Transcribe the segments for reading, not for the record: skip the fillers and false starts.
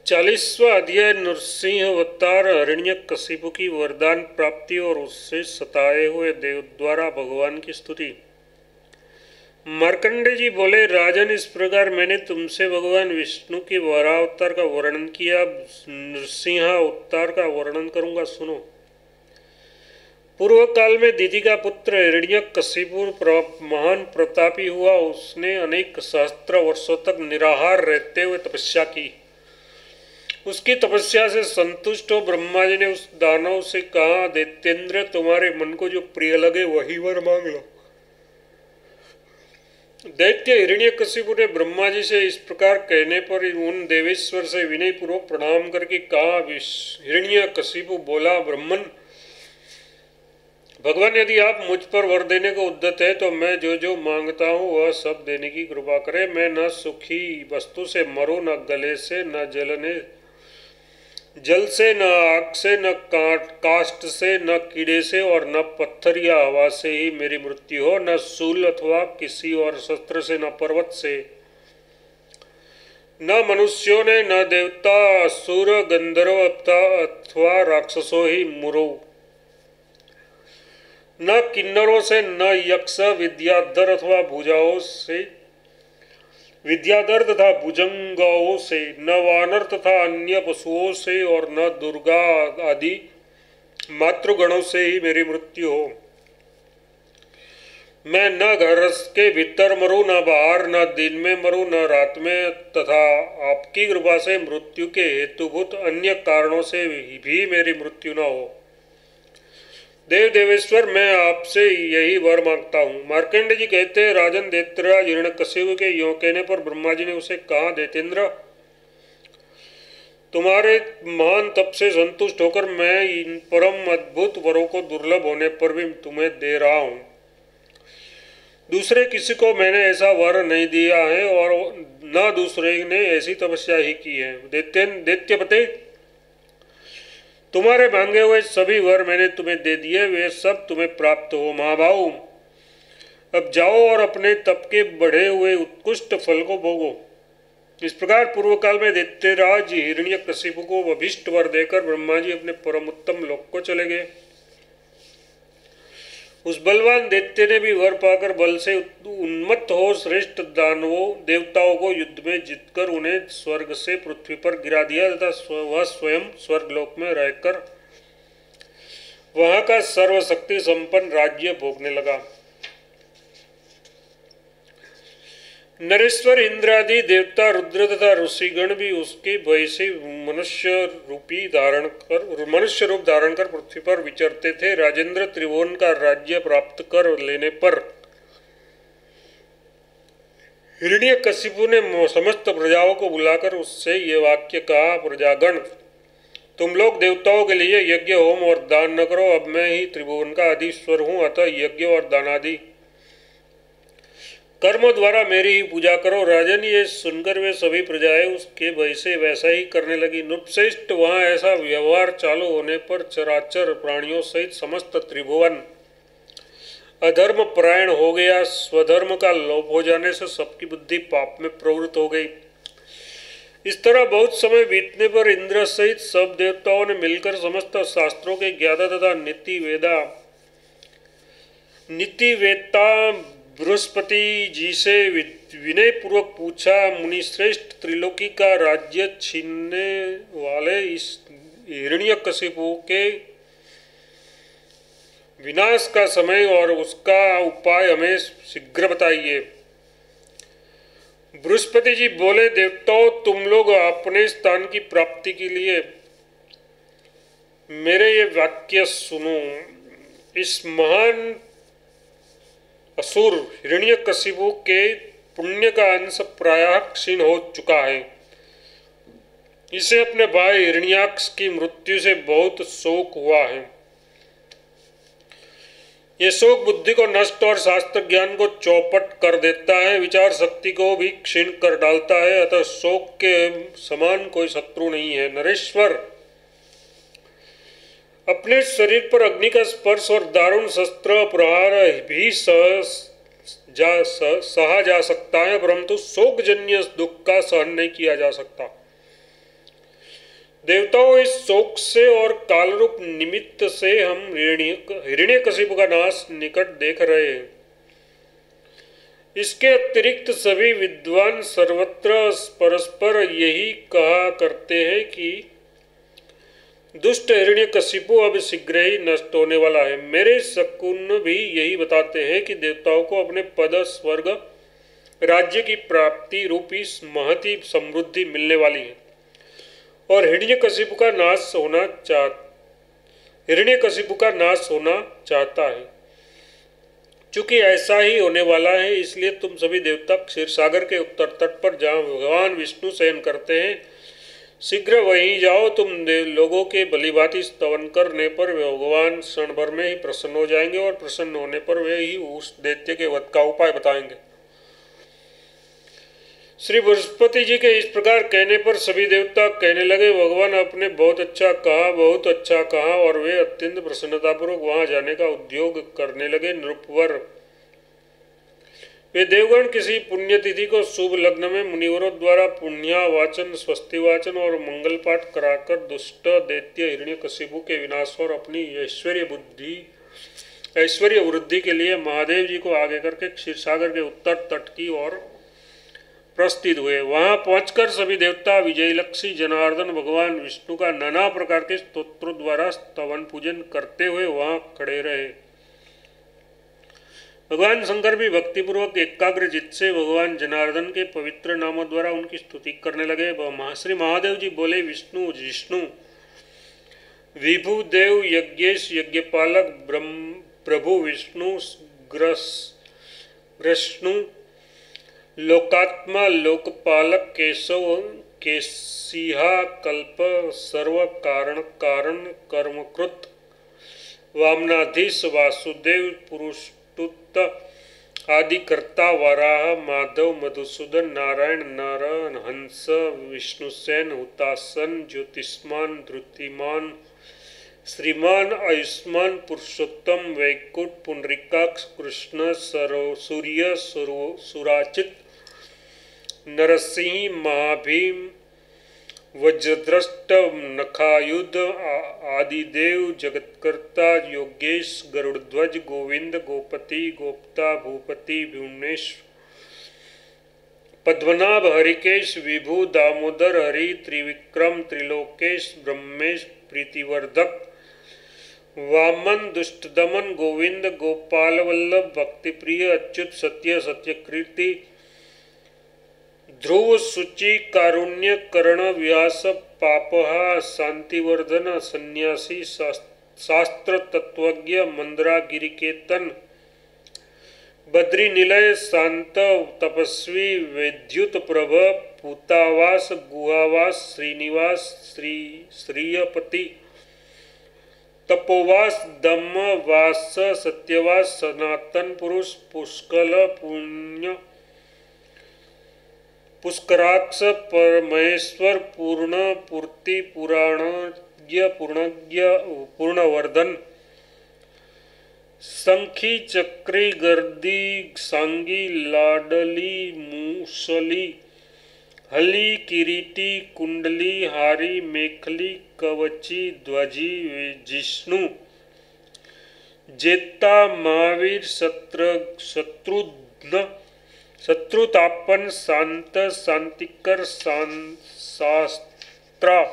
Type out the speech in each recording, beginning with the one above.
40वां अध्याय नरसिंह अवतार हिरण्यकशिपु की वरदान प्राप्ति और उससे सताए हुए देव द्वारा भगवान की स्तुति। मार्कंडे जी बोले, राजन, इस प्रकार मैंने तुमसे भगवान विष्णु के वरावतार का वर्णन किया। अब नरसिंह अवतार का वर्णन करूंगा, सुनो। पूर्व काल में दीति का पुत्र हिरण्यकशिपु महान प्रतापी हुआ। उसने अनेक सहस्त्र वर्षों तक निराहार रहते हुए तपस्या की। उसकी तपस्या से संतुष्ट हो ब्रह्मा जी ने उस दानव से कहा, दैत्येंद्र, तुम्हारे मन को जो प्रिय लगे वही वर मांग लो। दैत्य हिरण्यकशिपु ने ब्रह्मा जी से इस प्रकार कहने पर उन देवेश्वर से विनय पूर्वक प्रणाम करके कहा। हिरण्यकशिपु बोला, ब्रह्मन, भगवान, यदि आप मुझ पर वर देने को उद्यत है तो मैं जो जो मांगता हूँ वह सब देने की कृपा करें। मैं न सूखी वस्तु से मरूं, न गले से, न जल से, न आग से, न काष्ठ से, न कीड़े से और न पत्थर या हवा से ही मेरी मृत्यु हो। न शूल अथवा किसी और शस्त्र से, न पर्वत से, न मनुष्यों ने, न देवता, असुर, गंधर्व अथवा राक्षसों ही मुरो। न किन्नरों से, न यक्ष, विद्याधर तथा भुजंगाओं से, न वानर तथा अन्य पशुओं से और न दुर्गा आदि मातृगणों से ही मेरी मृत्यु हो। मैं न घर के भीतर मरूं, न बाहर, न दिन में मरूं, न रात में, तथा आपकी कृपा से मृत्यु के हेतुभूत अन्य कारणों से भी मेरी मृत्यु न हो। देव देवेश्वर, मैं आपसे यही वर मांगता हूँ। मार्कंडेय जी कहते हैं, राजन, दैत्यराज हिरण्यकशिपु के यों कहने पर ब्रह्मा जी ने उसे कहा, दैत्येंद्र, तुम्हारे महान तप से संतुष्ट होकर मैं इन परम अद्भुत वरों को दुर्लभ होने पर भी तुम्हें दे रहा हूँ। दूसरे किसी को मैंने ऐसा वर नहीं दिया है और न दूसरे ने ऐसी तपस्या ही की है। दैत्यपते, तुम्हारे मांगे हुए सभी वर मैंने तुम्हें दे दिए, वे सब तुम्हें प्राप्त हो। महाभाव, अब जाओ और अपने तप के बढ़े हुए उत्कृष्ट फल को भोगो। इस प्रकार पूर्व काल में दैत्यराज हिरण्यकशिपु को अभीष्ट वर देकर ब्रह्मा जी अपने परम उत्तम लोक को चले गए। उस बलवान दैत्य ने भी वर पाकर बल से उन्मत्त हो श्रेष्ठ दानवों देवताओं को युद्ध में जीतकर उन्हें स्वर्ग से पृथ्वी पर गिरा दिया तथा वह स्वयं स्वर्गलोक में रहकर वहां का सर्वशक्ति संपन्न राज्य भोगने लगा। नरेश्वर, इंद्रादि देवता, रुद्र तथा ऋषिगण भी उसके भय से मनुष्य रूप धारण कर पृथ्वी पर विचरते थे। राजेंद्र, त्रिभुवन का राज्य प्राप्त कर लेने पर हिरण्यकशिपु ने समस्त प्रजाओं को बुलाकर उससे ये वाक्य कहा, प्रजागण, तुम लोग देवताओं के लिए यज्ञ, होम और दान न करो। अब मैं ही त्रिभुवन का अधीश्वर हूँ, अतः यज्ञ और दानादि कर्म द्वारा मेरी ही पूजा करो। राजन, ये सुनकर वे सभी प्रजाएं उसके भय से वैसा ही करने लगी। नृपश्रेष्ठ, वहां ऐसा व्यवहार चालू होने पर चराचर प्राणियों सहित समस्त त्रिभुवन अधर्म परायण हो गया। स्वधर्म का लोप हो जाने से सबकी बुद्धि पाप में प्रवृत्त हो गई। इस तरह बहुत समय बीतने पर इंद्र सहित सब देवताओं ने मिलकर समस्त शास्त्रों के ज्ञाता तथा नीति वेत्ता बृहस्पति जी से विनय पूर्वक पूछा, मुनिश्रेष्ठ, त्रिलोकी का राज्य छीनने वाले इस हिरण्यकशिपु के विनाश का समय और उसका उपाय हमें शीघ्र बताइए। बृहस्पति जी बोले, देवताओं, तुम लोग अपने स्थान की प्राप्ति के लिए मेरे ये वाक्य सुनो। इस महान असुर हिरण्यकशिपु के पुण्य का अंश प्रायः क्षीण हो चुका है। इसे अपने भाई हिरण्याक्ष की मृत्यु से बहुत शोक हुआ है। ये शोक बुद्धि को नष्ट और शास्त्र ज्ञान को चौपट कर देता है, विचार शक्ति को भी क्षीण कर डालता है। अतः शोक के समान कोई शत्रु नहीं है। नरेश्वर, अपने शरीर पर अग्नि का स्पर्श और दारुण शस्त्र प्रहार भी सहा जा सकता है, परंतु शोकजन्य दुख का सहन नहीं किया जा सकता। देवताओं, इस शोक से और कालरूप निमित्त से हम हिरण्यकशिपु का नाश निकट देख रहे हैं। इसके अतिरिक्त सभी विद्वान सर्वत्र परस्पर यही कहा करते हैं कि दुष्ट हिरण्यकशिपु अब शीघ्र ही नष्ट होने वाला है। मेरे शकुन भी यही बताते हैं कि देवताओं को अपने पद, स्वर्ग, राज्य की प्राप्ति रूपी महती समृद्धि मिलने वाली है और हिरण्यकशिपु का नाश होना चाहता है। चूंकि ऐसा ही होने वाला है, इसलिए तुम सभी देवता क्षीरसागर के उत्तर तट पर जहाँ भगवान विष्णु शयन करते हैं, शीघ्र वहीं जाओ। तुम लोगों के भलीभांति स्तवन करने पर भगवान क्षण भर में ही प्रसन्न हो जाएंगे और प्रसन्न होने पर वे ही उस दैत्य के वध का उपाय बताएंगे। श्री बृहस्पति जी के इस प्रकार कहने पर सभी देवता कहने लगे, भगवान आपने बहुत अच्छा कहा, और वे अत्यंत प्रसन्नतापूर्वक वहां जाने का उद्योग करने लगे। नृपवर, वे देवगण किसी पुण्यतिथि को शुभ लग्न में मुनिवरों द्वारा पुण्यावाचन, स्वस्ति वाचन और मंगल पाठ कराकर दुष्ट दैत्य हिरण्यकशिपु के विनाश और अपनी ऐश्वर्य वृद्धि के लिए महादेव जी को आगे करके क्षीरसागर के उत्तर तट की ओर प्रस्थित हुए। वहां पहुंचकर सभी देवता विजयलक्ष्मी जनार्दन भगवान विष्णु का नाना प्रकार के स्तोत्रों द्वारा स्तवन पूजन करते हुए वहां खड़े रहे। भगवान शंकर भी भक्तिपूर्वक एकाग्र चित्त से भगवान जनार्दन के पवित्र नामों द्वारा उनकी स्तुति करने लगे। श्री महादेव जी बोले, विष्णु जिष्णु विभु देव यज्ञेश यज्ञपालक प्रभु विष्णु कृष्णु लोकात्मा लोकपालक केशव केशिहा कल्प सर्व कारण कर्मकृत वामनाधीश वासुदेव पुरुषोत्त आदिकर्ता वराह माधव मधुसूदन नारायण नर हंस विष्णुसेन हुतासन ज्योतिष्मान धृतिमान श्रीमान आयुष्मान पुरुषोत्तम वैकुंठ पुंडरीकाक्ष कृष्ण सूर्य सुराचित नरसिंह महाभीम वज्रद्रष्ट नखायुध आदिदेव जगत्कर्ता योगेश गरुड़ध्वज गोविंद गोपति गोप्ता भूपति भुवनेश पद्मनाभ हरिकेश विभु दामोदर हरि त्रिविक्रम त्रिलोकेश ब्रह्मेश प्रीतिवर्धक वामन दुष्टदमन गोविंद गोपाल वल्लभ भक्तिप्रिय अच्युत सत्य सत्यकीर्ति ध्रुव शुचि कारुण्य कर्ण व्यास पापहा शांतिवर्धन सन्यासी शास्त्र तत्वज्ञ मंदरागिरिकेतन बद्री निलय शांत तपस्वी वैद्युत प्रभ पूतावास गुहावास श्रीनिवास श्रीयपति तपोवास दम्मवास सत्यवास सनातन पुरुष पुष्कल पुण्य पुष्कराक्ष परमेश्वर पूर्ण पूर्ति पुराणज्ञ पूर्णज्ञ पूर्णवर्धन संखी चक्री गर्दी सांगी लाडली मूसली हली किरीटी कुंडली हारी मेखली कवची ध्वजी जिष्णु जेता महावीर शत्रुघ्न शत्रुतापन शांत शांतिकर शास्त्रा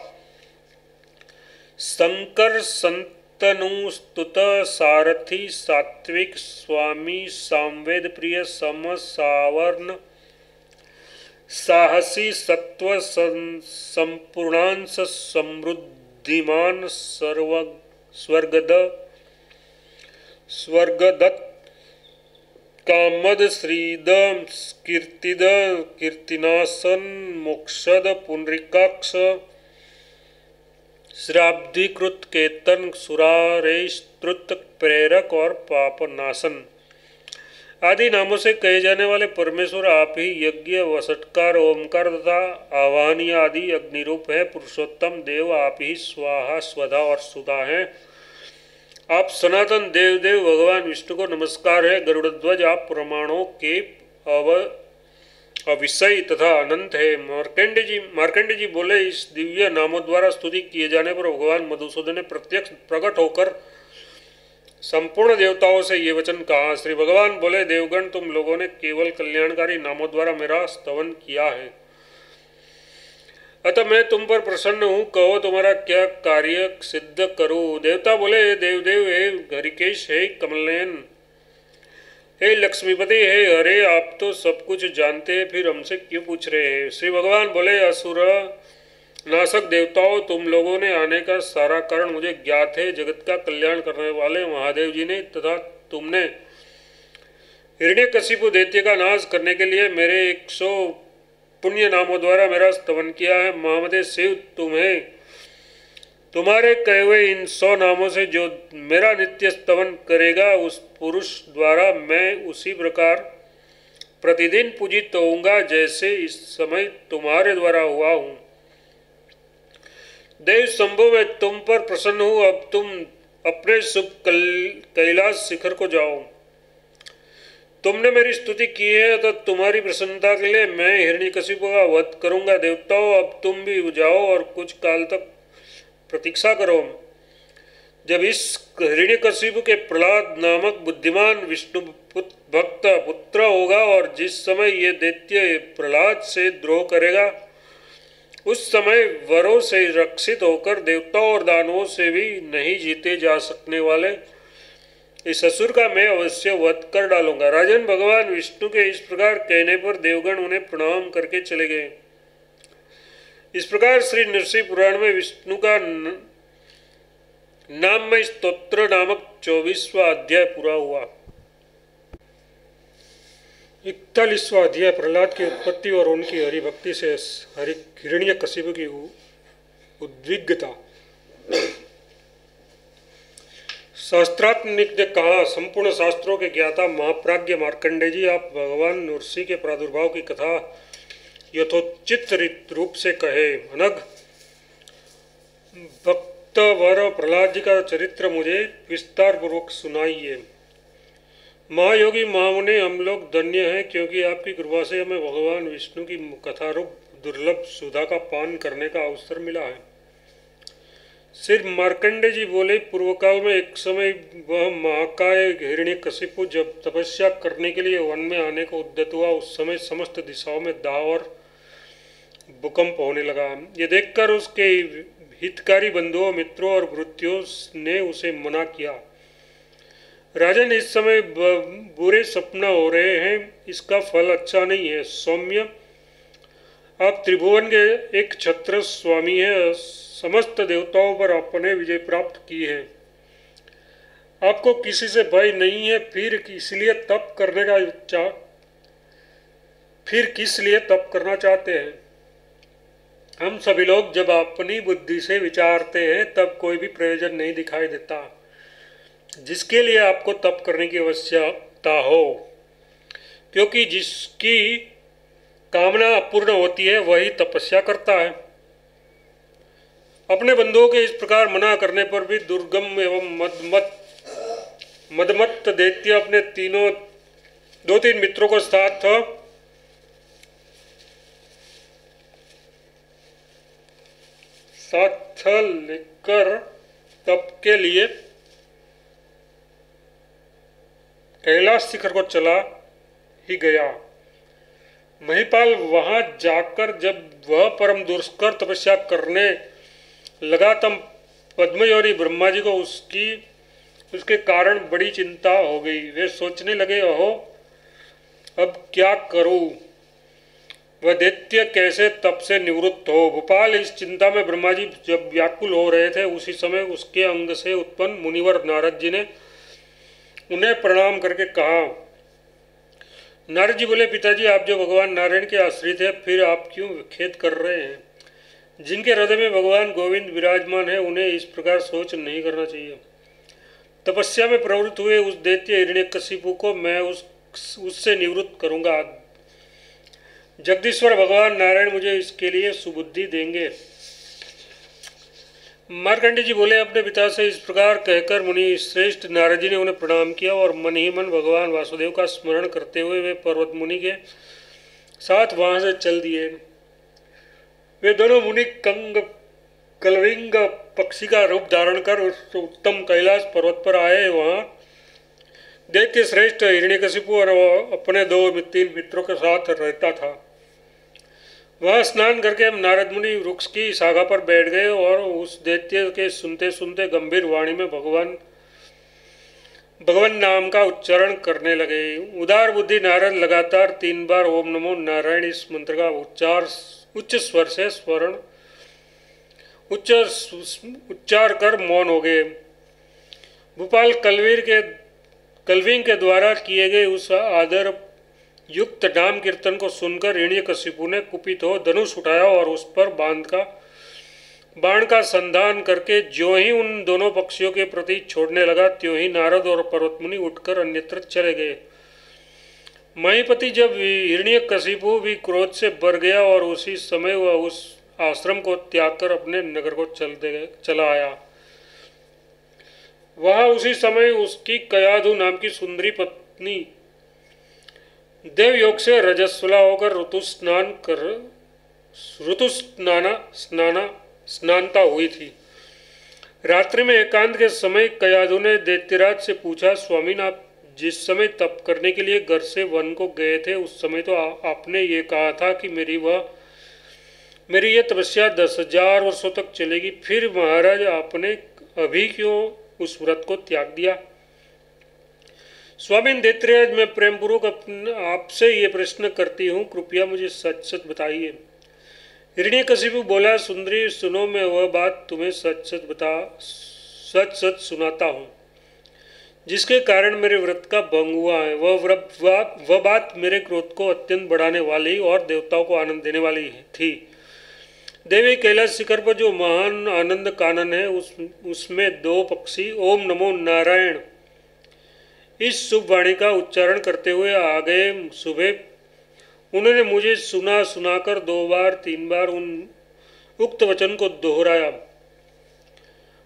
शंकर संतनुस्तुत सारथी सात्विक स्वामी सामवेद प्रिय सम सावर्ण साहसी सत्व संपूर्णांश समृद्धिमान स्वर्गदत्त कामद श्रीद कीर्तिद कीर्तिनाशन मोक्षद पुंडरीकाक्ष श्राब्दीकृत केतन सुरारेशत्रुत प्रेरक और पापनाशन आदि नामों से कहे जाने वाले परमेश्वर आप ही यज्ञ वसटकार ओमकार तथा आवाहनीय आदि अग्निरूप है। पुरुषोत्तम देव आप ही स्वाहा स्वधा और सुधा हैं। आप सनातन देव भगवान विष्णु को नमस्कार है। गरुड़ध्वज आप प्रमाणों के अविषयी तथा अनंत है। मार्कंडे जी बोले, इस दिव्य नामों द्वारा स्तुति किए जाने पर भगवान मधुसूदन ने प्रत्यक्ष प्रकट होकर संपूर्ण देवताओं से ये वचन कहा। श्री भगवान बोले, देवगण, तुम लोगों ने केवल कल्याणकारी नामों द्वारा मेरा स्तवन किया है, अतः मैं तुम पर प्रसन्न हूँ। कहो तुम्हारा क्या कार्य सिद्ध करूँ। देवता बोले, देवदेव, हे हरिकेश, हे कमलनयन, हे लक्ष्मीपति, हे हरे, आप तो सब कुछ जानते हैं, फिर हमसे क्यों पूछ रहे हैं। श्री भगवान बोले, असुर नाशक देवताओं, तुम लोगों ने आने का सारा कारण मुझे ज्ञात है। जगत का कल्याण करने वाले महादेव जी ने तथा तुमने हिरण्यकशिपु दैत्य का नाश करने के लिए मेरे 100 पुण्य नामों द्वारा मेरा स्तवन किया है। महामते शिव, तुम्हारे कहे हुए इन 100 नामों से जो मेरा नित्य स्तवन करेगा, उस पुरुष द्वारा मैं उसी प्रकार प्रतिदिन पूजित होऊंगा जैसे इस समय तुम्हारे द्वारा हुआ हूँ। देव शंभु, मैं तुम पर प्रसन्न हूँ। अब तुम अपने शुभ कैलाश शिखर को जाओ। तुमने मेरी स्तुति की है, तो तुम्हारी प्रसन्नता के लिए मैं हिरण्यकशिपु का वध करूंगा। देवताओं, अब तुम भी जाओ और कुछ काल तक प्रतीक्षा करो। जब इस हिरण्यकशिपु के प्रहलाद नामक बुद्धिमान विष्णु भक्त पुत्र होगा और जिस समय ये दैत्य प्रहलाद से द्रोह करेगा, उस समय वरों से रक्षित होकर देवताओं और दानवों से भी नहीं जीते जा सकने वाले इस असुर का मैं अवश्य वध कर डालूंगा। राजन, भगवान विष्णु के इस प्रकार कहने पर देवगण उन्हें प्रणाम करके चले गए। इस प्रकार श्री नृसिंह पुराण में विष्णु का नाममय स्तोत्र नामक 24वां अध्याय पूरा हुआ। 41वां अध्याय प्रहलाद की उत्पत्ति और उनकी हरिभक्ति से हिरण्यकशिपु की उद्विग्नता। शास्त्रात्मनिक ने कहा, संपूर्ण शास्त्रों के ज्ञाता महाप्राज्ञ मार्कंडे जी, आप भगवान नृसिंह के प्रादुर्भाव की कथा यथोचित रूप से कहे। अनग भक्त वर प्रहलाद जी का चरित्र मुझे विस्तार पूर्वक सुनाइए। महायोगी महामुने, हम लोग धन्य हैं, क्योंकि आपकी कृपा से हमें भगवान विष्णु की कथारूप दुर्लभ सुधा का पान करने का अवसर मिला है। सिर मार्कंडे जी बोले, पूर्व काल में एक समय वह महाकाय हिरण्यकशिपु जब तपस्या करने के लिए वन में आने को उद्यत हुआ, उस समय समस्त दिशाओं में दाह और भूकंप होने लगा। ये देखकर उसके हितकारी बंधुओं, मित्रों और भृत्यों ने उसे मना किया। राजन, इस समय बुरे सपना हो रहे हैं, इसका फल अच्छा नहीं है। सौम्य, आप त्रिभुवन के एक छत्र स्वामी हैं, समस्त देवताओं पर आपने विजय प्राप्त की है, आपको किसी से भय नहीं है, फिर किस लिए तप करना चाहते हैं। हम सभी लोग जब अपनी बुद्धि से विचारते हैं तब कोई भी प्रयोजन नहीं दिखाई देता जिसके लिए आपको तप करने की आवश्यकता हो, क्योंकि जिसकी कामना अपूर्ण होती है वही तपस्या करता है। अपने बंधुओं के इस प्रकार मना करने पर भी दुर्गम एवं मदमत्त दैत्य अपने 2-3 मित्रों को साथ लेकर तप के लिए कैलाश शिखर को चला ही गया। महिपाल वहां जाकर जब वह परम दुष्कर तपस्या करने लगा, तब पद्मयोनि ब्रह्मा जी को उसके कारण बड़ी चिंता हो गई। वे सोचने लगे, ओहो, अब क्या करूं, वह दैत्य कैसे तप से निवृत्त हो। भोपाल, इस चिंता में ब्रह्मा जी जब व्याकुल हो रहे थे, उसी समय उसके अंग से उत्पन्न मुनिवर नारद जी ने उन्हें प्रणाम करके कहा। नारद जी बोले, पिताजी, आप जो भगवान नारायण के आश्रित है, फिर आप क्यों खेद कर रहे हैं। जिनके हृदय में भगवान गोविंद विराजमान है, उन्हें इस प्रकार सोच नहीं करना चाहिए। तपस्या में प्रवृत्त हुए उस दैत्य हिरण्यकशिपु को मैं उससे निवृत्त करूंगा। जगदीश्वर भगवान नारायण मुझे इसके लिए सुबुद्धि देंगे। मार्कंडे जी बोले, अपने पिता से इस प्रकार कहकर मुनि श्रेष्ठ नारद जी ने उन्हें प्रणाम किया और मन ही मन भगवान वासुदेव का स्मरण करते हुए वे पर्वत मुनि के साथ वहां से चल दिए। वे दोनों मुनि कलविंग पक्षी का रूप धारण कर उस उत्तम कैलाश पर्वत पर आए। वहां दैत्य श्रेष्ठ हिरण्यकशिपु और अपने 2-3 मित्रों के साथ रहता था। वह स्नान करके हम नारद मुनि वृक्ष की शाखा पर बैठ गए और उस दैत्य के सुनते सुनते गंभीर वाणी में भगवान नाम का उच्चारण करने लगे। उदार बुद्धि नारद लगातार 3 बार ओम नमो नारायण इस मंत्र का उच्च स्वर से उच्चार कर मौन हो गए। भोपाल कलविंग के द्वारा किए गए उस आदर युक्त नाम कीर्तन को सुनकर हिरण्यकशिपु ने कुपित हो धनुष उठाया और उस पर बाण का संधान करके ज्यों ही उन दोनों पक्षियों के प्रति छोड़ने लगा, त्यों ही नारद और पर्वतमुनि उठकर अन्यत्र चले गए। महीपति जब हिरण्यकशिपु भी क्रोध से भर गया और उसी समय वह उस आश्रम को त्याग कर अपने नगर को चला आया। वहां उसी समय उसकी कयाधु नाम की सुंदरी पत्नी देवयोग से रजस्वला होकर स्नानता हुई थी। रात्रि में एकांत के समय कयाधु ने दैत्यराज से पूछा, स्वामी आप जिस समय तप करने के लिए घर से वन को गए थे उस समय तो आपने ये कहा था कि मेरी ये तपस्या 10,000 वर्षों तक चलेगी, फिर महाराज आपने अभी क्यों उस व्रत को त्याग दिया? स्वामी दैत्यराज, मैं प्रेम पूर्वक आपसे ये प्रश्न करती हूँ, कृपया मुझे सच सच बताइए। हिरण्यकशिपु बोला, सुंदरी सुनो, मैं वह बात तुम्हें सच सच सुनाता हूँ जिसके कारण मेरे व्रत का भंग हुआ है। वह बात मेरे क्रोध को अत्यंत बढ़ाने वाली और देवताओं को आनंद देने वाली थी। देवी कैलाश शिखर पर जो महान आनंद कानन है उसमें 2 पक्षी ओम नमो नारायण इस शुभ वाणी का उच्चारण करते हुए आ गए। सुबह उन्होंने मुझे सुनाकर 2 बार 3 बार उक्त वचन को दोहराया।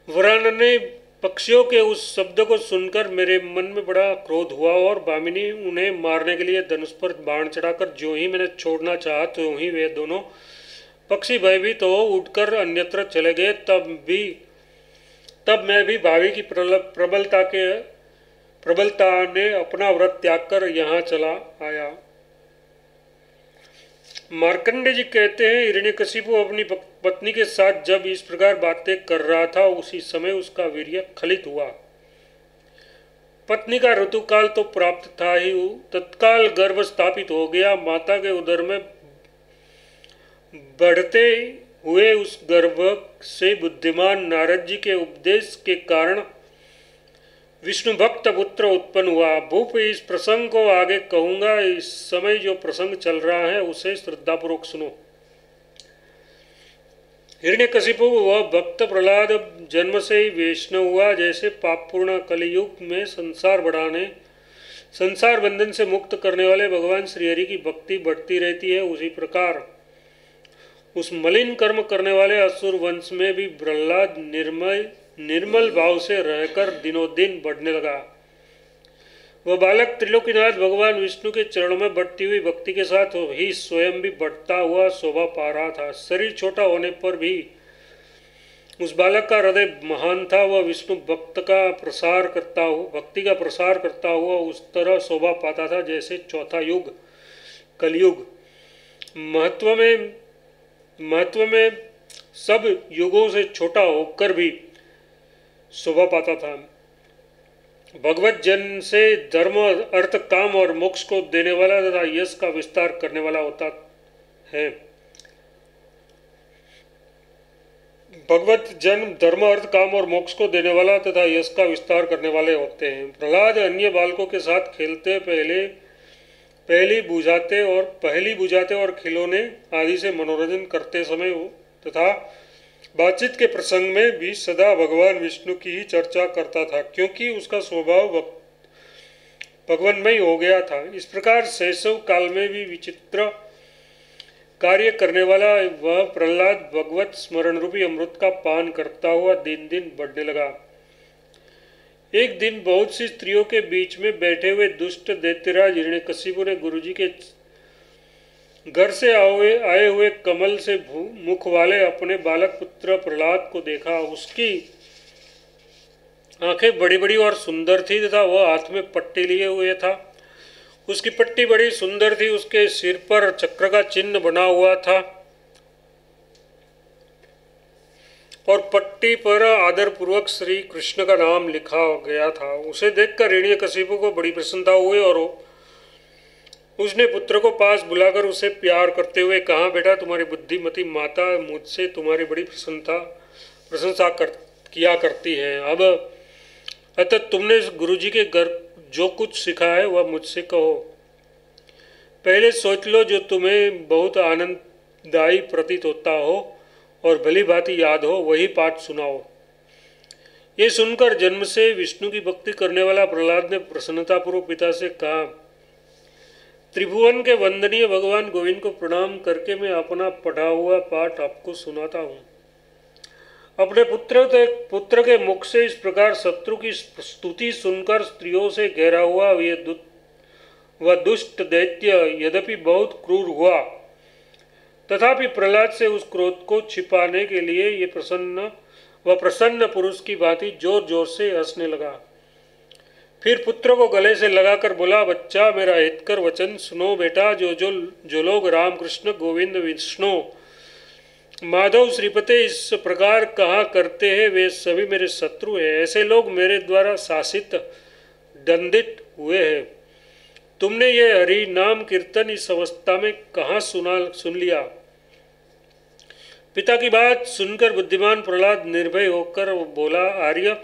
वरान ने पक्षियों के उस शब्द को सुनकर मेरे मन में बड़ा क्रोध हुआ और भामिनी उन्हें मारने के लिए धनुष पर बाण चढ़ाकर ज्यों ही मैंने छोड़ना चाहा त्यों ही वे दोनों पक्षी भयभीत हो उठकर अन्यत्र चले गए। तब मैं भी भावी की प्रबलता ने अपना व्रत त्याग कर यहाँ चला आया। मार्कंडे जी कहते हैं, हिरण्यकशिपु अपनी पत्नी के साथ जब इस प्रकार बातें कर रहा था उसी समय उसका वीर्य खलित हुआ। पत्नी का ऋतुकाल तो प्राप्त था ही, तत्काल गर्भ स्थापित हो गया। माता के उदर में बढ़ते हुए उस गर्भ से बुद्धिमान नारद जी के उपदेश के कारण विष्णु भक्त पुत्र उत्पन्न हुआ। भूप इस प्रसंग को आगे कहूंगा। इस समय जो प्रसंग चल रहा है उसे श्रद्धापूर्वक सुनो। हिरण्यकशिपु वह भक्त प्रहलाद जन्म से ही वैष्णव हुआ। जैसे पापपूर्ण कलियुग में संसार बंधन से मुक्त करने वाले भगवान श्रीहरि की भक्ति बढ़ती रहती है, उसी प्रकार उस मलिन कर्म करने वाले असुर वंश में भी प्रहलाद निर्मल भाव से रहकर दिनों दिन बढ़ने लगा। वह बालक त्रिलोकीनाथ भगवान विष्णु के चरणों में बढ़ती हुई भक्ति के साथ ही स्वयं भी बढ़ता हुआ शोभा पा रहा था। शरीर छोटा होने पर भी उस बालक का हृदय महान था। वह विष्णु भक्ति का प्रसार करता हुआ उस तरह शोभा पाता था जैसे चौथा युग कलयुग महत्व में सब युगों से छोटा होकर भी शोभा पाता था। भगवत जन से धर्म अर्थ काम और मोक्ष को देने वाला तथा यश का विस्तार करने वाला होता है। भगवत जन धर्म अर्थ काम और मोक्ष को देने वाला तथा यश का विस्तार करने वाले होते हैं। प्रहलाद अन्य बालकों के साथ खेलते पहली बुझाते और खिलौने आदि से मनोरंजन करते समय तथा बातचीत के प्रसंग में भी सदा भगवान विष्णु की ही चर्चा करता था, क्योंकि उसका स्वभाव भगवानमय हो गया था। इस प्रकार शैशव काल में भी विचित्र कार्य करने वाला वह प्रहलाद भगवत स्मरण रूपी अमृत का पान करता हुआ दिन दिन बढ़ने लगा। एक दिन बहुत सी स्त्रियों के बीच में बैठे हुए दुष्ट दैत्यराज हिरण्यकशिपु ने गुरुजी के घर से आए हुए कमल से मुख वाले अपने बालक पुत्र प्रहलाद को देखा। उसकी आंखें बड़ी बड़ी और सुंदर थी तथा वह हाथ में पट्टी लिए हुए था। उसकी पट्टी बड़ी सुंदर थी, उसके सिर पर चक्र का चिन्ह बना हुआ था और पट्टी पर आदरपूर्वक श्री कृष्ण का नाम लिखा गया था। उसे देखकर हिरण्यकशिपु को बड़ी प्रसन्नता हुई और उसने पुत्र को पास बुलाकर उसे प्यार करते हुए कहा, बेटा तुम्हारी बुद्धिमती माता मुझसे तुम्हारी बड़ी प्रशंसा किया करती है। अब अतः तुमने गुरुजी के घर जो कुछ सीखा है वह मुझसे कहो। पहले सोच लो जो तुम्हें बहुत आनंददायी प्रतीत होता हो और भली भांति याद हो वही पाठ सुनाओ। ये सुनकर जन्म से विष्णु की भक्ति करने वाला प्रहलाद ने प्रसन्नतापूर्वक पिता से कहा, त्रिभुवन के वंदनीय भगवान गोविंद को प्रणाम करके मैं अपना पढ़ा हुआ पाठ आपको सुनाता हूँ। अपने पुत्र के मुख से इस प्रकार शत्रु की स्तुति सुनकर स्त्रियों से घेरा हुआ वह दुष्ट दैत्य यद्यपि बहुत क्रूर हुआ, तथापि प्रहलाद से उस क्रोध को छिपाने के लिए ये प्रसन्न पुरुष की भांति जोर जोर से हंसने लगा। फिर पुत्र को गले से लगाकर बोला, बच्चा मेरा हितकर वचन सुनो बेटा। जो लोग राम कृष्ण गोविंद विष्णु माधव श्रीपते इस प्रकार कहा करते हैं वे सभी मेरे शत्रु हैं। ऐसे लोग मेरे द्वारा शासित दंडित हुए हैं। तुमने ये हरि नाम कीर्तन इस अवस्था में कहाँ सुन लिया? पिता की बात सुनकर बुद्धिमान प्रहलाद निर्भय होकर बोला, आर्य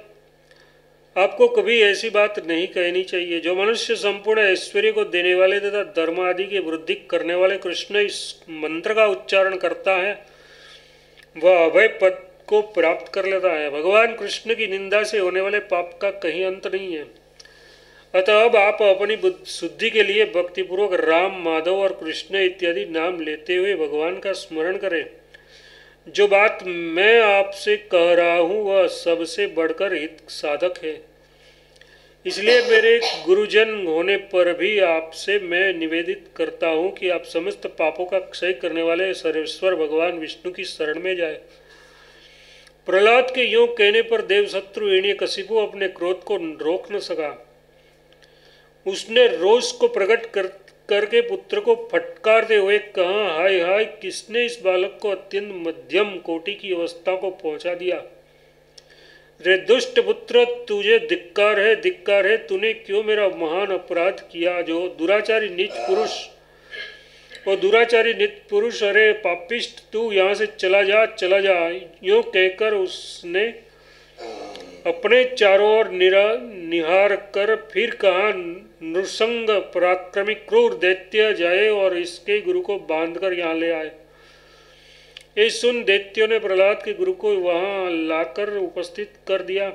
आपको कभी ऐसी बात नहीं कहनी चाहिए। जो मनुष्य संपूर्ण ऐश्वर्य को देने वाले तथा धर्म आदि की वृद्धि करने वाले कृष्ण इस मंत्र का उच्चारण करता है वह अभय पद को प्राप्त कर लेता है। भगवान कृष्ण की निंदा से होने वाले पाप का कहीं अंत नहीं है। अतः अब आप अपनी शुद्धि के लिए भक्तिपूर्वक राम माधव और कृष्ण इत्यादि नाम लेते हुए भगवान का स्मरण करें। जो बात मैं आपसे कह रहा हूँ वह सबसे बढ़कर हित साधक है। इसलिए मेरे गुरुजन होने पर भी आपसे मैं निवेदित करता हूँ कि आप समस्त पापों का क्षय करने वाले सर्वेश्वर भगवान विष्णु की शरण में जाए। प्रहलाद के यूं कहने पर देवशत्रु हिरण्यकशिपु अपने क्रोध को रोक न सका। उसने रोष को प्रकट करके पुत्र को फटकारते हुए कहा, हाय हाय किसने इस बालक को अत्यंत मध्यम कोटि की अवस्था को पहुंचा दिया। रे दुष्ट पुत्र तुझे धिक्कार है। तूने क्यों मेरा महान अपराध किया। जो दुराचारी नीच पुरुष अरे पापिष्ट तू यहाँ से चला जा। यूं कहकर उसने अपने चारों ओर निहार कर फिर कहा, नृसंग पराक्रमी क्रूर दैत्य जाए और इसके गुरु को बांधकर यहाँ ले आए। ये सुन दैत्यों ने प्रहलाद के गुरु को वहां लाकर उपस्थित कर दिया।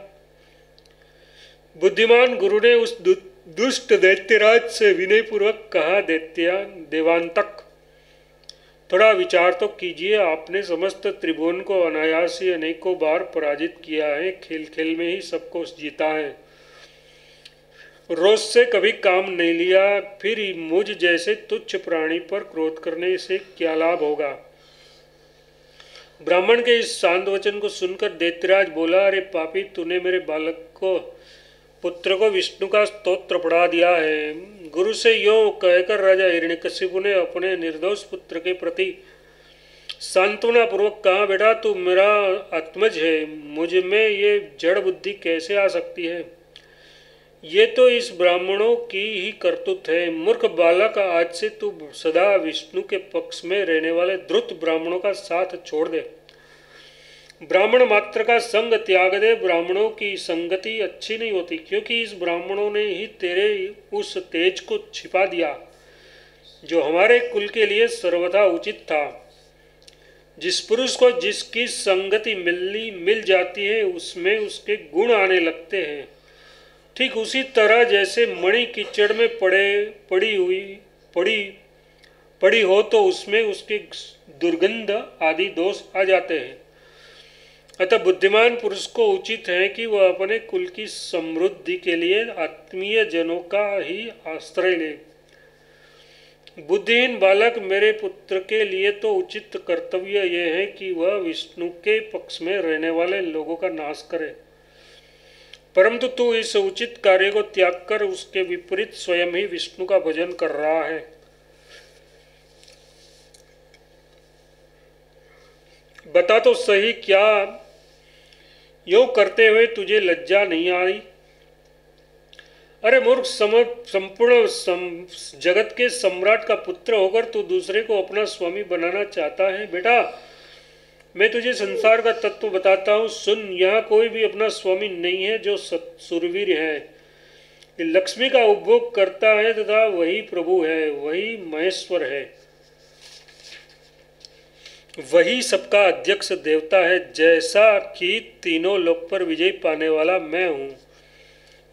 बुद्धिमान गुरु ने उस दुष्ट दैत्यराज से विनयपूर्वक कहा, देवांतक थोड़ा विचार तो कीजिए। आपने समस्त त्रिभुवन को अनायास ही अनेकों बार पराजित किया है। खेल खेल में ही सबको जीता है। रोष से कभी काम नहीं लिया। फिर मुझ जैसे तुच्छ प्राणी पर क्रोध करने से क्या लाभ होगा। ब्राह्मण के इस शांत वचन को सुनकर दैत्यराज बोला, अरे पापी तूने मेरे पुत्र को विष्णु का स्तोत्र पढ़ा दिया है। गुरु से यूं कहकर राजा हिरण्यकशिपु ने अपने निर्दोष पुत्र के प्रति सांत्वना पूर्वक कहा, बेटा तू मेरा आत्मज है। मुझ में ये जड़ बुद्धि कैसे आ सकती है। ये तो इस ब्राह्मणों की ही करतूत है। मूर्ख बालक, आज से तू सदा विष्णु के पक्ष में रहने वाले द्रुत ब्राह्मणों का साथ छोड़ दे। ब्राह्मण मात्र का संग त्याग दे। ब्राह्मणों की संगति अच्छी नहीं होती, क्योंकि इस ब्राह्मणों ने ही तेरे उस तेज को छिपा दिया जो हमारे कुल के लिए सर्वथा उचित था। जिस पुरुष को जिसकी संगति मिल जाती है उसमें उसके गुण आने लगते हैं। ठीक उसी तरह जैसे मणि कीचड़ में पड़ी हो तो उसमें उसके दुर्गंध आदि दोष आ जाते हैं। अतः बुद्धिमान पुरुष को उचित है कि वह अपने कुल की समृद्धि के लिए आत्मीय जनों का ही आश्रय ले। बुद्धिहीन बालक, मेरे पुत्र के लिए तो उचित कर्तव्य यह है कि वह विष्णु के पक्ष में रहने वाले लोगों का नाश करे, परंतु तू इस उचित कार्य को त्याग कर उसके विपरीत स्वयं ही विष्णु का भजन कर रहा है। बता तो सही, क्या यूं करते हुए तुझे लज्जा नहीं आई? अरे मूर्ख, संपूर्ण जगत के सम्राट का पुत्र होकर तू दूसरे को अपना स्वामी बनाना चाहता है? बेटा, मैं तुझे संसार का तत्व बताता हूँ, सुन। यहाँ कोई भी अपना स्वामी नहीं है जो सुरवीर है। लक्ष्मी का उपभोग करता है तथा वही प्रभु है, वही महेश्वर है, वही सबका अध्यक्ष देवता है, जैसा कि तीनों लोक पर विजय पाने वाला मैं हूँ।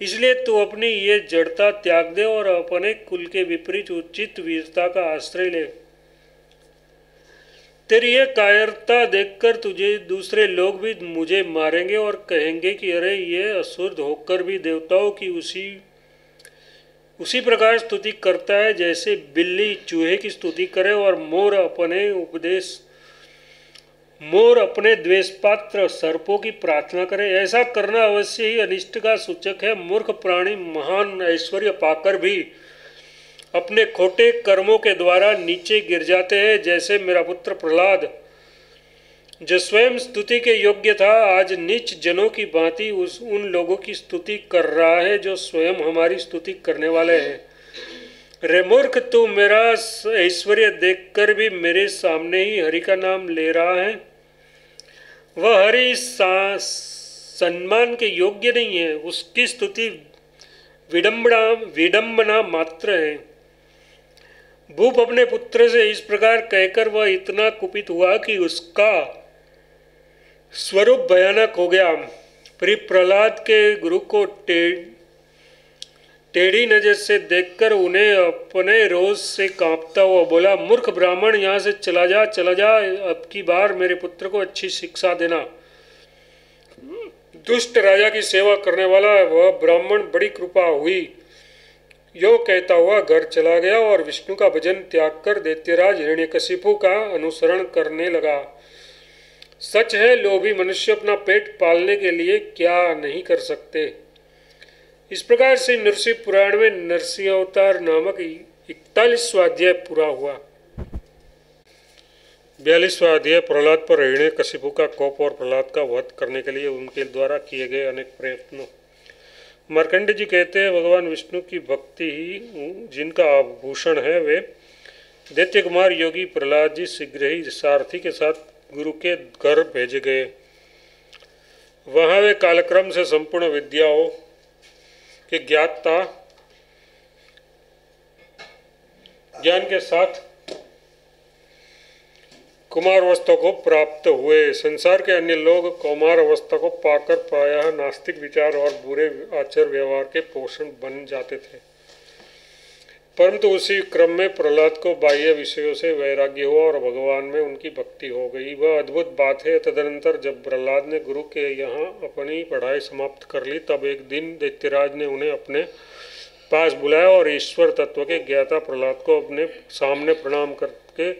इसलिए तू अपनी ये जड़ता त्याग दे और अपने कुल के विपरीत उचित वीरता का आश्रय ले। तेरी ये कायरता देखकर तुझे दूसरे लोग भी मुझे मारेंगे और कहेंगे कि अरे, ये असुर होकर भी देवताओं की उसी प्रकार स्तुति करता है जैसे बिल्ली चूहे की स्तुति करे और मोर अपने द्वेष पात्र सर्पों की प्रार्थना करे। ऐसा करना अवश्य ही अनिष्ट का सूचक है। मूर्ख प्राणी महान ऐश्वर्य पाकर भी अपने खोटे कर्मों के द्वारा नीचे गिर जाते हैं, जैसे मेरा पुत्र प्रहलाद, जो स्वयं स्तुति के योग्य था, आज नीच जनों की भांति उन लोगों की स्तुति कर रहा है जो स्वयं हमारी स्तुति करने वाले हैं। रे मूर्ख, तू मेरा ऐश्वर्य देखकर भी मेरे सामने ही हरि का नाम ले रहा है। वह हरि सम्मान के योग्य नहीं है, उसकी स्तुति विडंबना मात्र है। भूप अपने पुत्र से इस प्रकार कहकर वह इतना कुपित हुआ कि उसका स्वरूप भयानक हो गया। फिर प्रहलाद के गुरु को टेढ़ी नजर से देखकर उन्हें अपने रोष से कांपता हुआ बोला, मूर्ख ब्राह्मण, यहाँ से चला जा, अब की बार मेरे पुत्र को अच्छी शिक्षा देना। दुष्ट राजा की सेवा करने वाला वह ब्राह्मण बड़ी कृपा हुई, यो कहता हुआ घर चला गया और विष्णु का भजन त्याग कर दैत्यराज हिरण्यकशिपु का अनुसरण करने लगा। सच है, लोभी मनुष्य अपना पेट पालने के लिए क्या नहीं कर सकते। इस प्रकार से नरसिंह पुराण में नरसिंह अवतार नामक 41वां अध्याय पूरा हुआ। 42वां अध्याय प्रहलाद पर हिरण्यकशिपु का कोप और प्रहलाद का वध करने के लिए उनके द्वारा किए गए अनेक प्रयत्नों। मार्कंडेय जी कहते हैं, भगवान विष्णु की भक्ति ही जिनका आभूषण है, वे दैत्य कुमार योगी प्रहलाद जी शीघ्र ही सारथी के साथ गुरु के घर भेजे गए। वहाँ वे कालक्रम से संपूर्ण विद्याओं के ज्ञान के साथ कुमार अवस्था को प्राप्त हुए। संसार के अन्य लोग कौमार अवस्था को पाकर प्रायः नास्तिक विचार और बुरे आचार व्यवहार के पोषण बन जाते थे, परंतु उसी क्रम में प्रहलाद को बाह्य विषयों से वैराग्य हुआ और भगवान में उनकी भक्ति हो गई। वह अद्भुत बात है। तदनंतर जब प्रहलाद ने गुरु के यहाँ अपनी पढ़ाई समाप्त कर ली, तब एक दिन दैत्यराज ने उन्हें अपने पास बुलाया और ईश्वर तत्व के ज्ञाता प्रहलाद को अपने सामने प्रणाम करके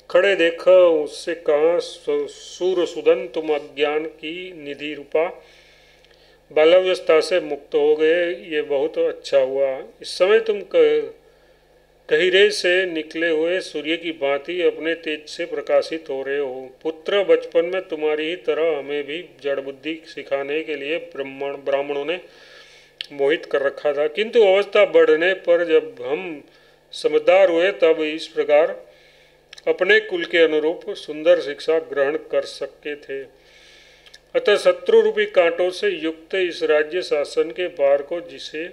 खड़े देखा उससे कहा, सूरसुदन, तुम अज्ञान की निधि रूपा बाल्यावस्था से मुक्त हो गए, ये बहुत अच्छा हुआ। इस समय तुम गहिरे से निकले हुए सूर्य की भांति अपने तेज से प्रकाशित हो रहे हो। पुत्र, बचपन में तुम्हारी ही तरह हमें भी जड़ बुद्धि सिखाने के लिए ब्राह्मणों ने मोहित कर रखा था, किंतु अवस्था बढ़ने पर जब हम समझदार हुए तब इस प्रकार अपने कुल के अनुरूप सुंदर शिक्षा ग्रहण कर सकते थे। अतः शत्रु रूपी कांटों से युक्त इस राज्य शासन के भार को, जिसे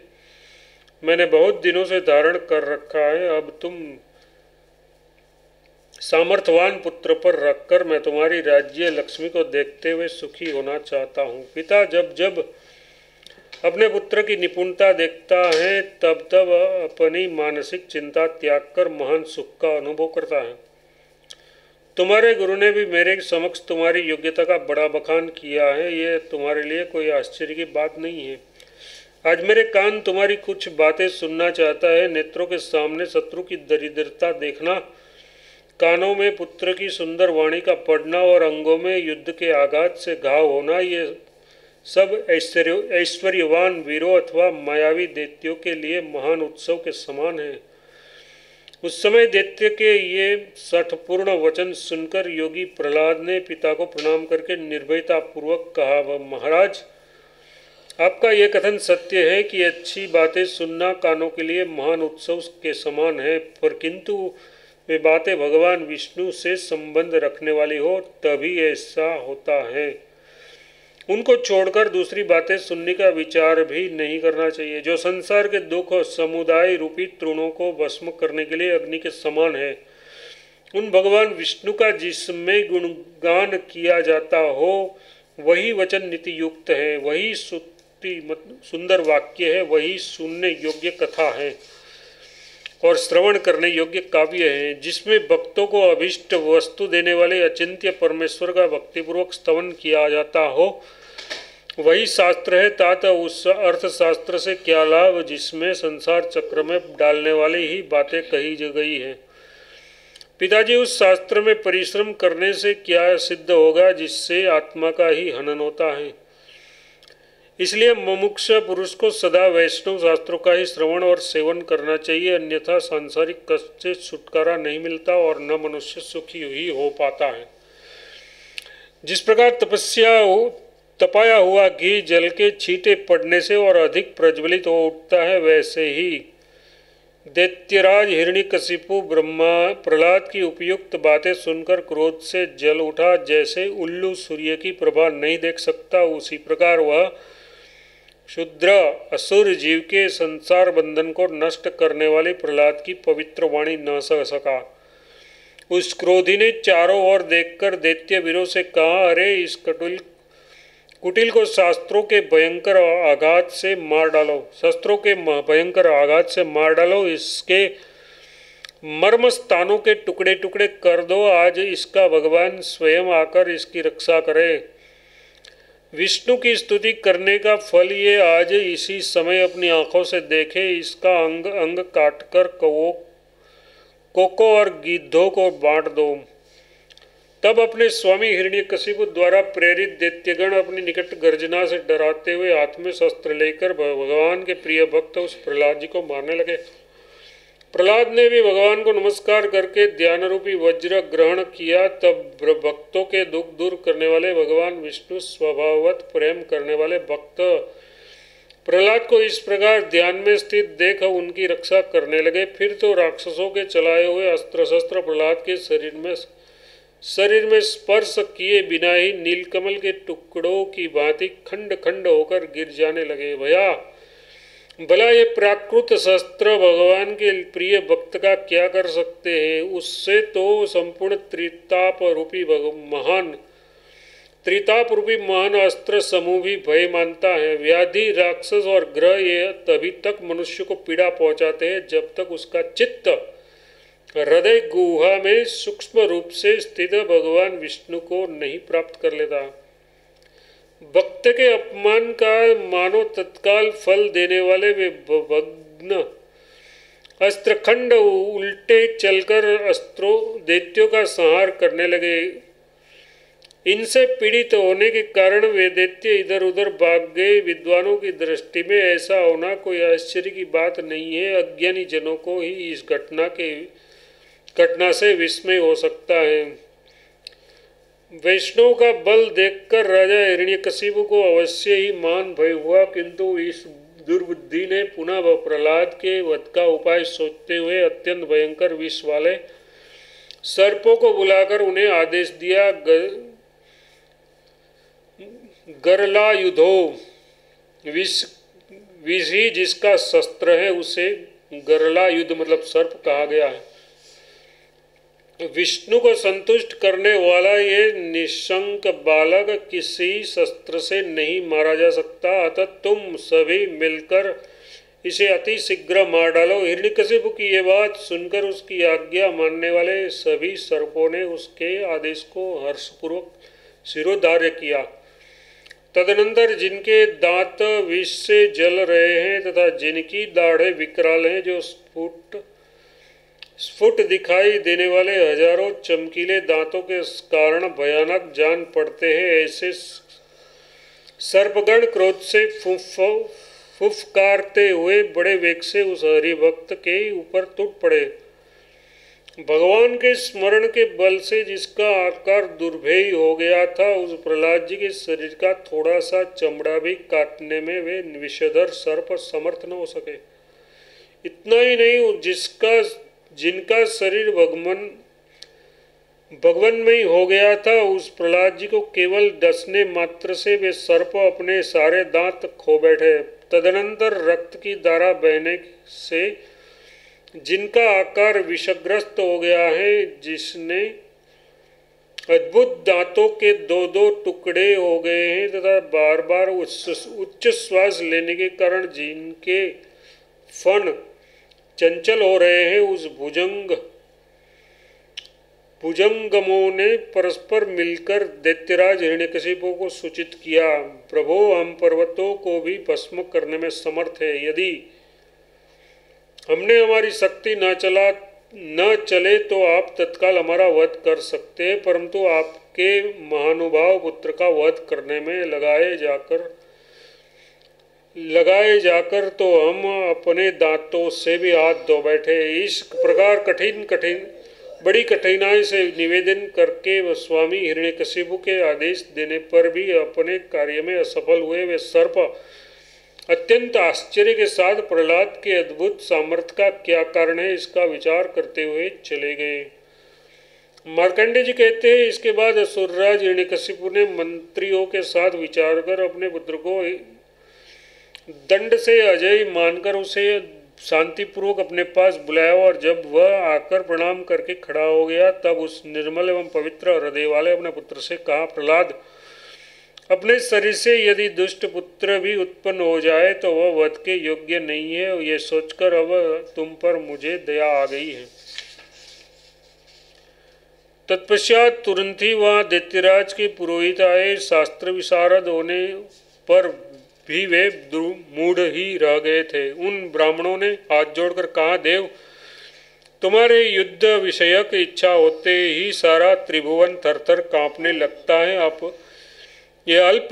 मैंने बहुत दिनों से धारण कर रखा है, अब तुम सामर्थ्यवान पुत्र पर रखकर मैं तुम्हारी राज्य लक्ष्मी को देखते हुए सुखी होना चाहता हूँ। पिता जब जब अपने पुत्र की निपुणता देखता है, तब तब अपनी मानसिक चिंता त्याग कर महान सुख का अनुभव करता है। तुम्हारे गुरु ने भी मेरे समक्ष तुम्हारी योग्यता का बड़ा बखान किया है, ये तुम्हारे लिए कोई आश्चर्य की बात नहीं है। आज मेरे कान तुम्हारी कुछ बातें सुनना चाहता है। नेत्रों के सामने शत्रु की दरिद्रता देखना, कानों में पुत्र की सुंदर वाणी का पढ़ना और अंगों में युद्ध के आघात से घाव होना, ये सब ऐश्वर्यवान वीरों अथवा मायावी दैत्यों के लिए महान उत्सव के समान है। उस समय दैत्य के ये सठपूर्ण वचन सुनकर योगी प्रहलाद ने पिता को प्रणाम करके निर्भयता पूर्वक कहा, महाराज, आपका यह कथन सत्य है कि अच्छी बातें सुनना कानों के लिए महान उत्सव के समान है, पर किंतु वे बातें भगवान विष्णु से संबंध रखने वाली हो तभी ऐसा होता है। उनको छोड़कर दूसरी बातें सुनने का विचार भी नहीं करना चाहिए, जो संसार के दुख और समुदाय रूपी तृणों को भस्म करने के लिए अग्नि के समान है। उन भगवान विष्णु का जिसमें गुणगान किया जाता हो वही वचन नीति युक्त है, वही सुंदर वाक्य है, वही सुनने योग्य कथा है और श्रवण करने योग्य काव्य है, जिसमें भक्तों को अभिष्ट वस्तु देने वाले अचिंत्य परमेश्वर का भक्तिपूर्वक स्तवन किया जाता हो, वही शास्त्र है। तात उस अर्थशास्त्र से क्या लाभ जिसमें संसार चक्र में डालने वाली ही बातें कही गई है। पिताजी, उस शास्त्र में परिश्रम करने से क्या सिद्ध होगा जिससे आत्मा का ही हनन होता है। इसलिए मुमुक्ष पुरुष को सदा वैष्णव शास्त्रों का ही श्रवण और सेवन करना चाहिए, अन्यथा सांसारिक कष्ट से छुटकारा नहीं मिलता और न मनुष्य सुखी ही हो पाता है। जिस प्रकार तपाया हुआ घी जल के छींटे पड़ने से और अधिक प्रज्वलित हो उठता है, वैसे ही दैत्यराज हिरण्यकशिपु ब्रह्मा प्रहलाद की उपयुक्त बातें सुनकर क्रोध से जल उठा। जैसे उल्लू सूर्य की प्रभा नहीं देख सकता, उसी प्रकार वह शुद्र असुर जीव के संसार बंधन को नष्ट करने वाले प्रहलाद की पवित्र वाणी न सह सका। उस क्रोधी ने चारों ओर देखकर दैत्य वीरों से कहा, अरे इस कुटिल को शास्त्रों के भयंकर आघात से मार डालो, शस्त्रों के भयंकर आघात से मार डालो, इसके मर्म स्थानों के टुकड़े टुकड़े कर दो। आज इसका भगवान स्वयं आकर इसकी रक्षा करे। विष्णु की स्तुति करने का फल ये आज इसी समय अपनी आंखों से देखे। इसका अंग अंग काटकर कोको और गिद्धों को बांट दो। तब अपने स्वामी हिरण्यकशिपु द्वारा प्रेरित दैत्यगण अपनी निकट गर्जना से डराते हुए हाथ में शस्त्र लेकर भगवान के प्रिय भक्त उस प्रहलाद जी को मारने लगे। प्रहलाद ने भी भगवान को नमस्कार करके ध्यान रूपी वज्र ग्रहण किया। तब भक्तों के दुख दूर करने वाले भगवान विष्णु स्वभाववत प्रेम करने वाले भक्त प्रहलाद को इस प्रकार ध्यान में स्थित देख उनकी रक्षा करने लगे। फिर तो राक्षसों के चलाए हुए अस्त्र शस्त्र प्रहलाद के शरीर में स्पर्श किए बिना ही नीलकमल के टुकड़ों की भांति खंड खंड होकर गिर जाने लगे। भला ये प्राकृत शस्त्र भगवान के प्रिय भक्त का क्या कर सकते हैं। उससे तो संपूर्ण त्रिताप रूपी महान अस्त्र समूह भी भय मानता है। व्याधि, राक्षस और ग्रह ये तभी तक मनुष्य को पीड़ा पहुंचाते हैं जब तक उसका चित्त हृदय गुहा में सूक्ष्म रूप से स्थित भगवान विष्णु को नहीं प्राप्त कर लेता। भक्त के अपमान का मानो तत्काल फल देने वाले वे भग्न अस्त्रखंड उल्टे चलकर अस्त्रों दैत्यों का संहार करने लगे। इनसे पीड़ित होने के कारण वे दैत्य इधर उधर भाग गए। विद्वानों की दृष्टि में ऐसा होना कोई आश्चर्य की बात नहीं है। अज्ञानी जनों को ही इस घटना से विस्मय हो सकता है। वैष्णव का बल देखकर राजा हिरण्यकशिपु को अवश्य ही मान भय हुआ, किंतु इस दुर्बुद्धि ने पुनः प्रहलाद के वध का उपाय सोचते हुए अत्यंत भयंकर विष वाले सर्पों को बुलाकर उन्हें आदेश दिया, गरलायुधो, विष ही जिसका शस्त्र है उसे गरलायुध मतलब सर्प कहा गया है। विष्णु को संतुष्ट करने वाला ये निशंक बालक किसी शस्त्र से नहीं मारा जा सकता, अतः तुम सभी मिलकर इसे अति शीघ्र मार डालो। हिरण्यकशिपु की ये बात सुनकर उसकी आज्ञा मानने वाले सभी सर्पों ने उसके आदेश को हर्षपूर्वक शिरोधार्य किया। तदनंतर जिनके दांत विष से जल रहे हैं तथा जिनकी दाढ़ें विकराल हैं, जो स्फुट दिखाई देने वाले हजारों चमकीले दांतों के कारण भयानक जान पड़ते हैं, ऐसे सर्पगण क्रोध से फुफकारते हुए बड़े वेग से उस हरिभक्त के ऊपर टूट पड़े। भगवान के स्मरण के बल से जिसका आकार दुर्भेय हो गया था, उस प्रहलाद जी के शरीर का थोड़ा सा चमड़ा भी काटने में वे विषधर सर्प समर्थ न हो सके। इतना ही नहीं, जिनका शरीर भगवानमय हो गया था, उस प्रहलाद जी को केवल डसने मात्र से वे सर्प अपने सारे दांत खो बैठे। तदनंतर रक्त की धारा बहने से जिनका आकार विषग्रस्त हो गया है, जिसने अद्भुत दांतों के दो दो टुकड़े हो गए हैं तथा बार बार उच्च श्वास लेने के कारण जिनके फण चंचल हो रहे हैं, उस भुजंगमों ने परस्पर मिलकर दैत्यराज हिरण्यकशिपु को सूचित किया, प्रभो, हम पर्वतों को भी भस्म करने में समर्थ है। यदि हमने हमारी शक्ति न चले तो आप तत्काल हमारा वध कर सकते हैं, परंतु आपके महानुभाव पुत्र का वध करने में लगाए जाकर तो हम अपने दांतों से भी हाथ धो बैठे। इस प्रकार बड़ी कठिनाई से निवेदन करके स्वामी हिरण्यकशिपु के आदेश देने पर भी अपने कार्य में असफल हुए वे सर्प अत्यंत आश्चर्य के साथ प्रहलाद के अद्भुत सामर्थ्य का क्या कारण है, इसका विचार करते हुए चले गए। मार्कंडेय जी कहते हैं, इसके बाद असुरराज हिरण्यकशिपु ने मंत्रियों के साथ विचार कर अपने पुत्र को दंड से अजय मानकर उसे शांतिपूर्वक अपने पास बुलाया, और जब वह आकर प्रणाम करके खड़ा हो गया, तब उस निर्मल एवं पवित्र हृदय वाले अपने पुत्र से कहा, प्रहलाद, अपने शरीर से यदि दुष्ट पुत्र भी उत्पन्न हो जाए तो वह वध के योग्य नहीं है, ये सोचकर अब तुम पर मुझे दया आ गई है। तत्पश्चात तुरंत ही वहाँ दैत्यराज के पुरोहित आए। शास्त्र विशारद होने पर भी वे मूढ़ ही रह गए थे। उन ब्राह्मणों ने हाथ जोड़कर कहा, देव, तुम्हारे युद्ध विषयक इच्छा होते ही सारा त्रिभुवन थरथर कांपने लगता है। आप ये अल्प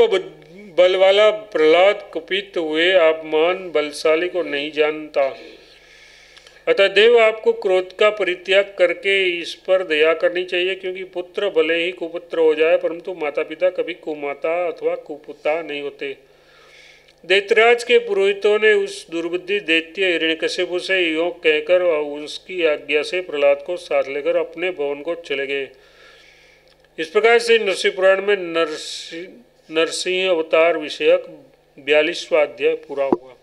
बल वाला प्रहलाद कुपित हुए, आप महान बलशाली को नहीं जानता। अतः देव, आपको क्रोध का परित्याग करके इस पर दया करनी चाहिए, क्योंकि पुत्र भले ही कुपुत्र हो जाए, परंतु माता पिता कभी कुमाता अथवा कुपुता नहीं होते। दैत्यराज के पुरोहितों ने उस दुर्बुद्धि दैत्य हिरण्यकशिपु से यों कहकर उसकी आज्ञा से प्रहलाद को साथ लेकर अपने भवन को चले गए। इस प्रकार से नरसिंह पुराण में नरसिंह अवतार विषयक 42वां अध्याय पूरा हुआ।